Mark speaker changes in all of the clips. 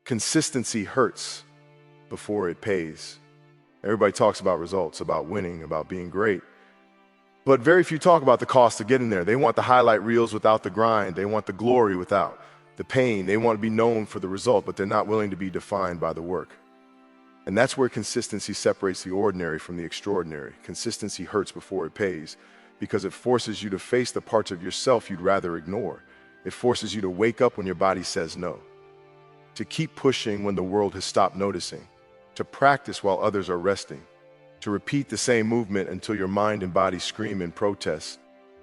Speaker 1: Consistency hurts before it pays. Everybody talks about results, about winning, about being great. But very few talk about the cost of getting there. They want the highlight reels without the grind. They want the glory without the pain. They want to be known for the result, but they're not willing to be defined by the work. And that's where consistency separates the ordinary from the extraordinary. Consistency hurts before it pays because it forces you to face the parts of yourself you'd rather ignore. It forces you to wake up when your body says no, to keep pushing when the world has stopped noticing, to practice while others are resting, to repeat the same movement until your mind and body scream in protest.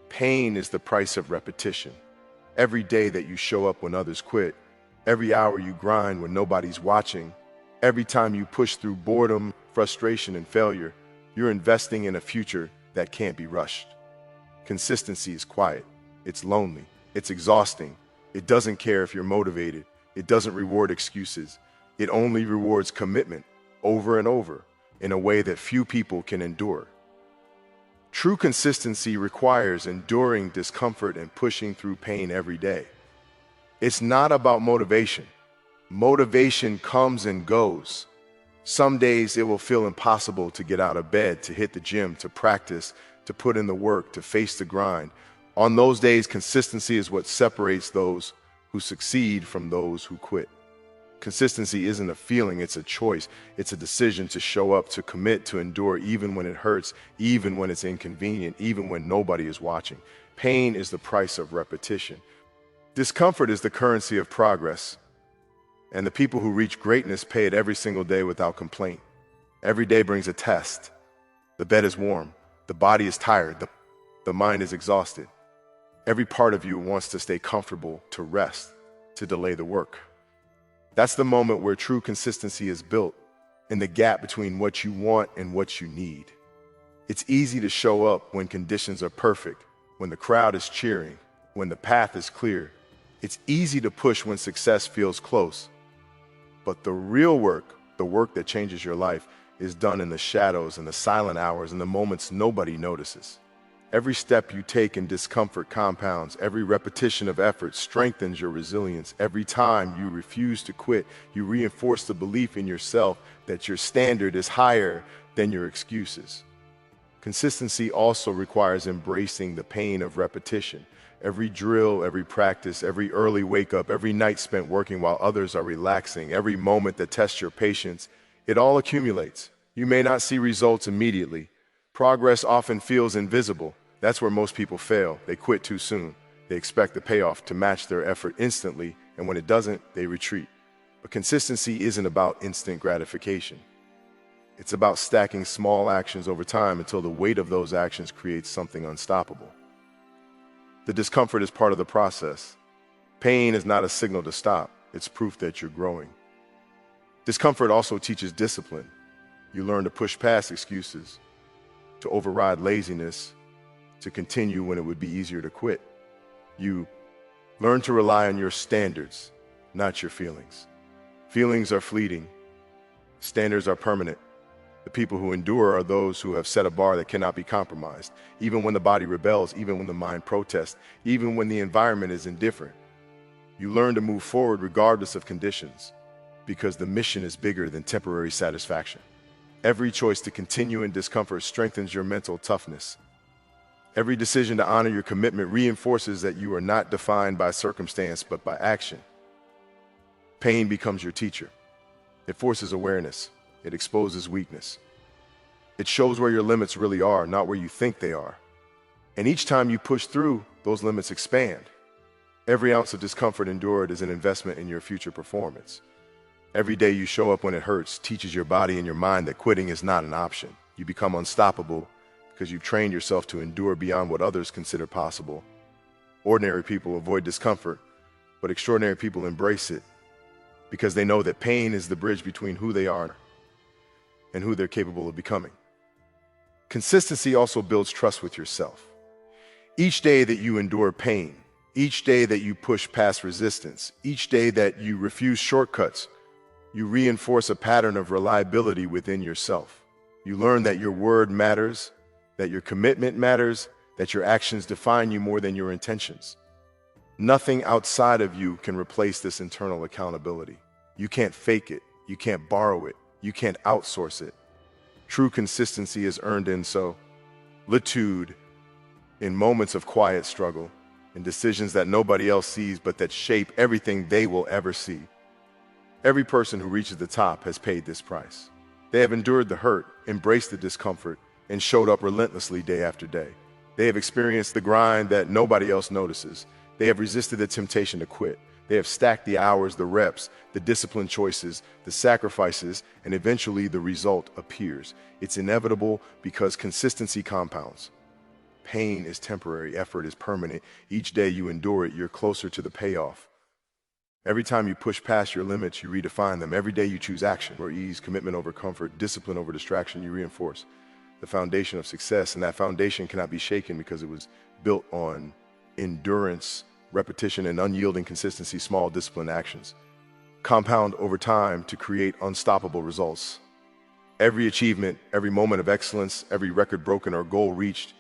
Speaker 1: Pain is the price of repetition. Every day that you show up when others quit, every hour you grind when nobody's watching, every time you push through boredom, frustration, and failure, you're investing in a future that can't be rushed. Consistency is quiet. It's lonely. It's exhausting. It doesn't care if you're motivated. It doesn't reward excuses. It only rewards commitment over and over in a way that few people can endure. True consistency requires enduring discomfort and pushing through pain every day. It's not about motivation. Motivation comes and goes. Some days it will feel impossible to get out of bed, to hit the gym, to practice, to put in the work, to face the grind. On those days, consistency is what separates those who succeed from those who quit. Consistency isn't a feeling, it's a choice. It's a decision to show up, to commit, to endure even when it hurts, even when it's inconvenient, even when nobody is watching. Pain is the price of repetition. Discomfort is the currency of progress. And the people who reach greatness pay it every single day without complaint. Every day brings a test. The bed is warm. The body is tired. The mind is exhausted. Every part of you wants to stay comfortable, to rest, to delay the work. That's the moment where true consistency is built, in the gap between what you want and what you need. It's easy to show up when conditions are perfect, when the crowd is cheering, when the path is clear. It's easy to push when success feels close. But the real work, the work that changes your life, is done in the shadows, in the silent hours, in the moments nobody notices. Every step you take in discomfort compounds. Every repetition of effort strengthens your resilience. Every time you refuse to quit, you reinforce the belief in yourself that your standard is higher than your excuses. Consistency also requires embracing the pain of repetition. Every drill, every practice, every early wake up, every night spent working while others are relaxing, every moment that tests your patience, it all accumulates. You may not see results immediately. Progress often feels invisible. That's where most people fail. They quit too soon. They expect the payoff to match their effort instantly, and when it doesn't, they retreat. But consistency isn't about instant gratification. It's about stacking small actions over time until the weight of those actions creates something unstoppable. The discomfort is part of the process. Pain is not a signal to stop. It's proof that you're growing. Discomfort also teaches discipline. You learn to push past excuses, to override laziness, to continue when it would be easier to quit. You learn to rely on your standards, not your feelings. Feelings are fleeting. Standards are permanent. The people who endure are those who have set a bar that cannot be compromised, even when the body rebels, even when the mind protests, even when the environment is indifferent. You learn to move forward regardless of conditions, because the mission is bigger than temporary satisfaction. Every choice to continue in discomfort strengthens your mental toughness. Every decision to honor your commitment reinforces that you are not defined by circumstance, but by action. Pain becomes your teacher. It forces awareness. It exposes weakness. It shows where your limits really are, not where you think they are. And each time you push through, those limits expand. Every ounce of discomfort endured is an investment in your future performance. Every day you show up when it hurts teaches your body and your mind that quitting is not an option. You become unstoppable because you've trained yourself to endure beyond what others consider possible. Ordinary people avoid discomfort, but extraordinary people embrace it because they know that pain is the bridge between who they are and who they're capable of becoming. Consistency also builds trust with yourself. Each day that you endure pain, each day that you push past resistance, each day that you refuse shortcuts, you reinforce a pattern of reliability within yourself. You learn that your word matters, that your commitment matters, that your actions define you more than your intentions. Nothing outside of you can replace this internal accountability. You can't fake it. You can't borrow it. You can't outsource it. True consistency is earned in solitude, in moments of quiet struggle, in decisions that nobody else sees but that shape everything they will ever see. Every person who reaches the top has paid this price. They have endured the hurt, embraced the discomfort, and showed up relentlessly day after day. They have experienced the grind that nobody else notices. They have resisted the temptation to quit. They have stacked the hours, the reps, the disciplined choices, the sacrifices, and eventually the result appears. It's inevitable because consistency compounds. Pain is temporary, effort is permanent. Each day you endure it, you're closer to the payoff. Every time you push past your limits, you redefine them. Every day you choose action or ease, commitment over comfort, discipline over distraction, you reinforce the foundation of success. And that foundation cannot be shaken because it was built on endurance, repetition, and unyielding consistency. Small disciplined actions compound over time to create unstoppable results. Every achievement, every moment of excellence, every record broken or goal reached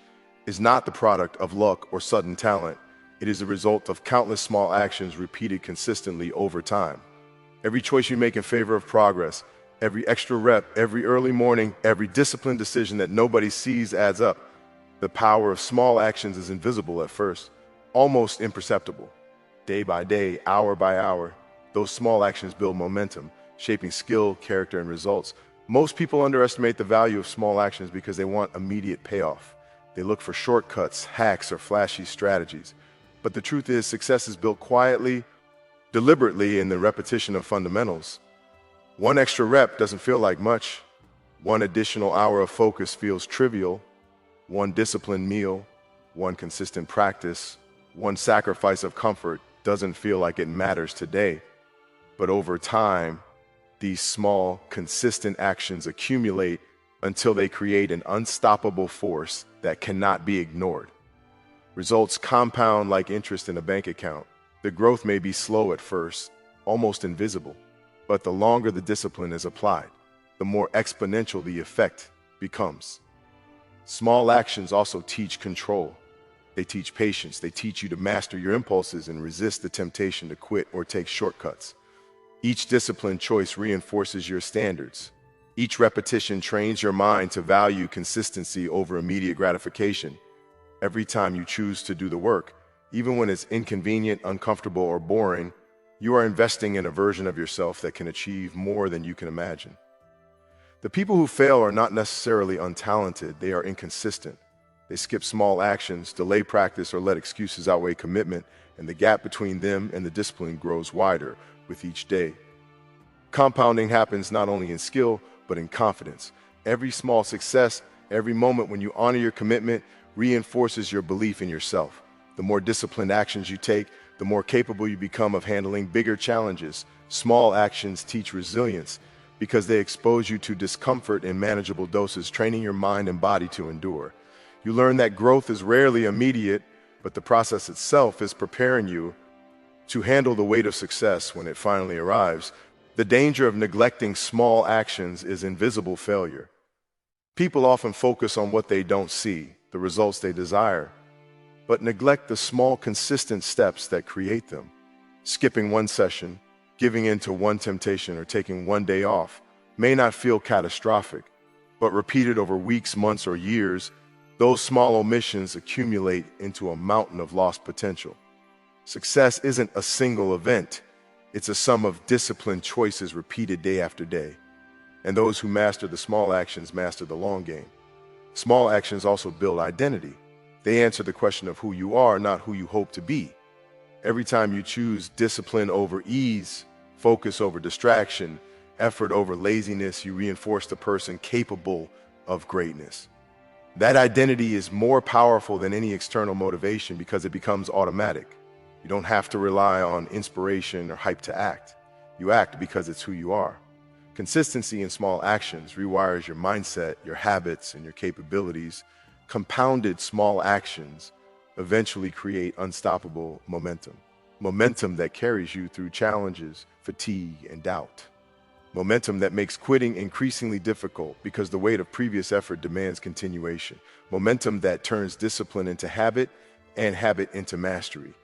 Speaker 1: is not the product of luck or sudden talent. It is the result of countless small actions repeated consistently over time. Every choice you make in favor of progress, every extra rep, every early morning, every disciplined decision that nobody sees adds up. The power of small actions is invisible at first, almost imperceptible. Day by day, hour by hour, those small actions build momentum, shaping skill, character, and results. Most people underestimate the value of small actions because they want immediate payoff. They look for shortcuts, hacks, or flashy strategies. But the truth is, success is built quietly, deliberately, in the repetition of fundamentals. One extra rep doesn't feel like much. One additional hour of focus feels trivial. One disciplined meal, one consistent practice, one sacrifice of comfort doesn't feel like it matters today. But over time, these small, consistent actions accumulate until they create an unstoppable force that cannot be ignored. Results compound like interest in a bank account. The growth may be slow at first, almost invisible, but the longer the discipline is applied, the more exponential the effect becomes. Small actions also teach control. They teach patience. They teach you to master your impulses and resist the temptation to quit or take shortcuts. Each disciplined choice reinforces your standards. Each repetition trains your mind to value consistency over immediate gratification. Every time you choose to do the work, even when it's inconvenient, uncomfortable, or boring, you are investing in a version of yourself that can achieve more than you can imagine. The people who fail are not necessarily untalented, they are inconsistent. They skip small actions, delay practice, or let excuses outweigh commitment, and the gap between them and the discipline grows wider with each day. Compounding happens not only in skill, but in confidence. Every small success, every moment when you honor your commitment, reinforces your belief in yourself. The more disciplined actions you take, the more capable you become of handling bigger challenges. Small actions teach resilience because they expose you to discomfort in manageable doses, training your mind and body to endure. You learn that growth is rarely immediate, but the process itself is preparing you to handle the weight of success when it finally arrives. The danger of neglecting small actions is invisible failure. People often focus on what they don't see, the results they desire, but neglect the small, consistent steps that create them. Skipping one session, giving in to one temptation, or taking one day off may not feel catastrophic, but repeated over weeks, months, or years, those small omissions accumulate into a mountain of lost potential. Success isn't a single event. It's a sum of disciplined choices repeated day after day. And those who master the small actions master the long game. Small actions also build identity. They answer the question of who you are, not who you hope to be. Every time you choose discipline over ease, focus over distraction, effort over laziness, you reinforce the person capable of greatness. That identity is more powerful than any external motivation because it becomes automatic. You don't have to rely on inspiration or hype to act. You act because it's who you are. Consistency in small actions rewires your mindset, your habits, and your capabilities. Compounded small actions eventually create unstoppable momentum. Momentum that carries you through challenges, fatigue, and doubt. Momentum that makes quitting increasingly difficult because the weight of previous effort demands continuation. Momentum that turns discipline into habit and habit into mastery.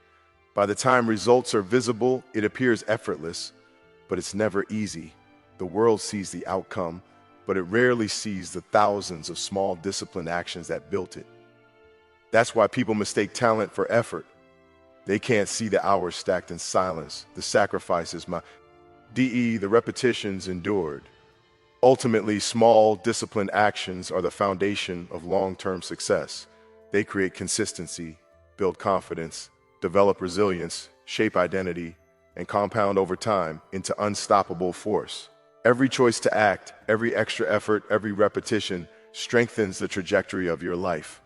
Speaker 1: By the time results are visible, it appears effortless. but it's never easy. The world sees the outcome, but it rarely sees the thousands of small disciplined actions that built it. That's why people mistake talent for effort. They can't see the hours stacked in silence, the sacrifices, the repetitions endured. Ultimately, small, disciplined actions are the foundation of long-term success. They create consistency, build confidence, develop resilience, shape identity, and compound over time into unstoppable force. Every choice to act, every extra effort, every repetition strengthens the trajectory of your life.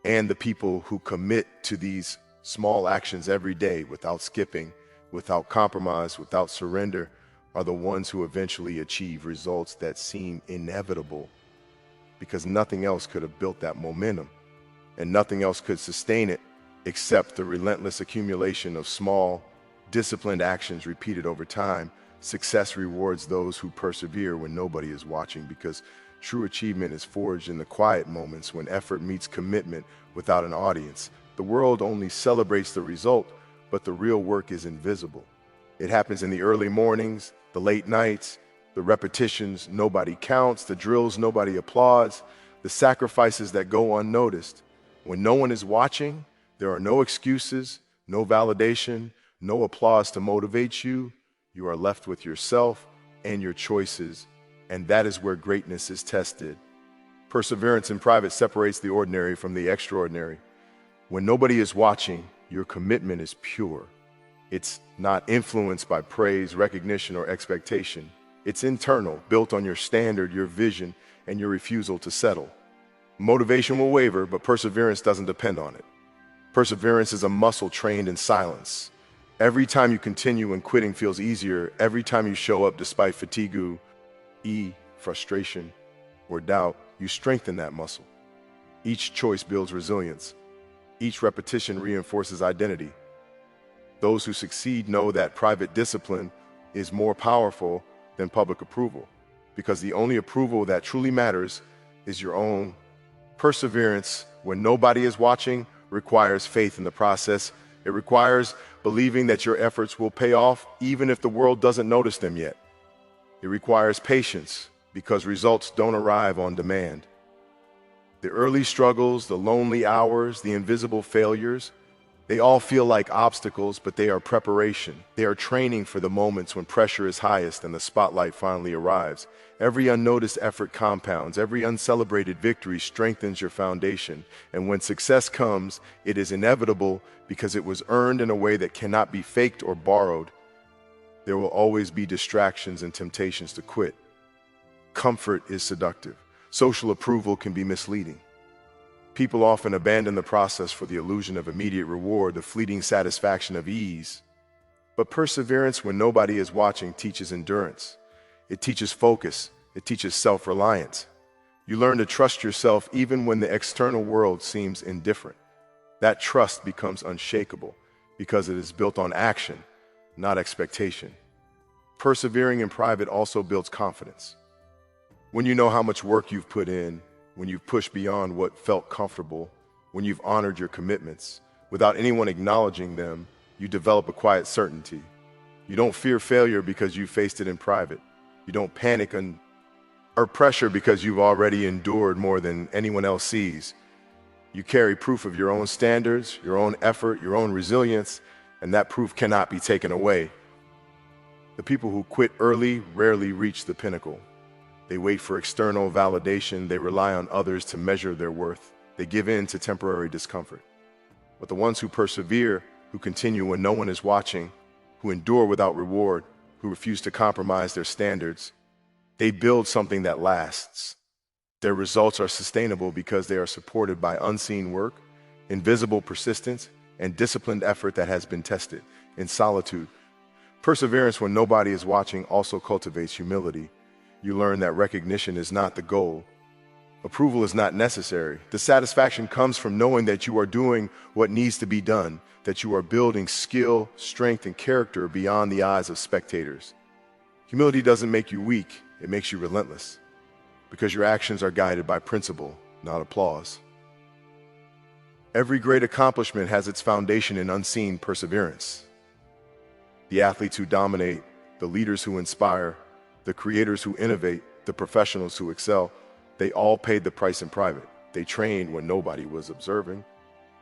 Speaker 1: And the people who commit to these small actions every day without skipping, without compromise, without surrender, are the ones who eventually achieve results that seem inevitable, because nothing else could have built that momentum, and nothing else could sustain it except the relentless accumulation of small, disciplined actions repeated over time. Success rewards those who persevere when nobody is watching, because true achievement is forged in the quiet moments when effort meets commitment without an audience. The world only celebrates the result, but the real work is invisible. It happens in the early mornings, the late nights, the repetitions nobody counts, the drills nobody applauds, the sacrifices that go unnoticed. When no one is watching, there are no excuses, no validation, no applause to motivate you. You are left with yourself and your choices, and that is where greatness is tested. Perseverance in private separates the ordinary from the extraordinary. When nobody is watching, your commitment is pure. It's not influenced by praise, recognition, or expectation. It's internal, built on your standard, your vision, and your refusal to settle. Motivation will waver, but perseverance doesn't depend on it. Perseverance is a muscle trained in silence. Every time you continue when quitting feels easier, every time you show up despite fatigue, frustration, or doubt, you strengthen that muscle. Each choice builds resilience. Each repetition reinforces identity. Those who succeed know that private discipline is more powerful than public approval, because the only approval that truly matters is your own. Perseverance, when nobody is watching, requires faith in the process. It requires believing that your efforts will pay off even if the world doesn't notice them yet. It requires patience, because results don't arrive on demand. The early struggles, the lonely hours, the invisible failures, they all feel like obstacles, but they are preparation. They are training for the moments when pressure is highest and the spotlight finally arrives. Every unnoticed effort compounds. Every uncelebrated victory strengthens your foundation. And when success comes, it is inevitable because it was earned in a way that cannot be faked or borrowed. There will always be distractions and temptations to quit. Comfort is seductive. Social approval can be misleading. People often abandon the process for the illusion of immediate reward, the fleeting satisfaction of ease. But perseverance when nobody is watching teaches endurance. It teaches focus. It teaches self-reliance. You learn to trust yourself even when the external world seems indifferent. That trust becomes unshakable because it is built on action, not expectation. Persevering in private also builds confidence. When you know how much work you've put in, when you've pushed beyond what felt comfortable, when you've honored your commitments, without anyone acknowledging them, you develop a quiet certainty. You don't fear failure because you faced it in private. You don't panic or pressure because you've already endured more than anyone else sees. You carry proof of your own standards, your own effort, your own resilience, and that proof cannot be taken away. The people who quit early rarely reach the pinnacle. They wait for external validation. They rely on others to measure their worth. They give in to temporary discomfort. But the ones who persevere, who continue when no one is watching, who endure without reward, who refuse to compromise their standards, they build something that lasts. Their results are sustainable because they are supported by unseen work, invisible persistence, and disciplined effort that has been tested in solitude. Perseverance when nobody is watching also cultivates humility. You learn that recognition is not the goal. Approval is not necessary. The satisfaction comes from knowing that you are doing what needs to be done, that you are building skill, strength, and character beyond the eyes of spectators. Humility doesn't make you weak, it makes you relentless, because your actions are guided by principle, not applause. Every great accomplishment has its foundation in unseen perseverance. The athletes who dominate, the leaders who inspire, the creators who innovate, the professionals who excel, they all paid the price in private. They trained when nobody was observing,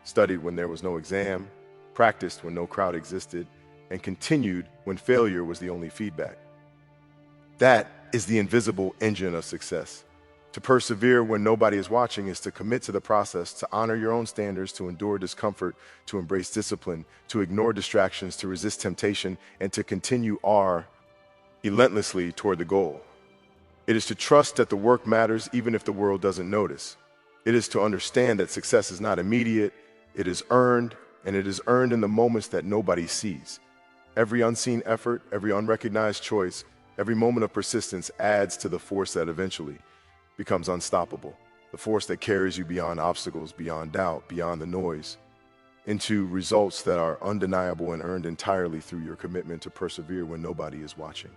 Speaker 1: studied when there was no exam, practiced when no crowd existed, and continued when failure was the only feedback. That is the invisible engine of success. To persevere when nobody is watching is to commit to the process, to honor your own standards, to endure discomfort, to embrace discipline, to ignore distractions, to resist temptation, and to continue relentlessly toward the goal. It is to trust that the work matters even if the world doesn't notice. It is to understand that success is not immediate, it is earned, and it is earned in the moments that nobody sees. Every unseen effort, every unrecognized choice, every moment of persistence adds to the force that eventually becomes unstoppable. The force that carries you beyond obstacles, beyond doubt, beyond the noise, into results that are undeniable and earned entirely through your commitment to persevere when nobody is watching.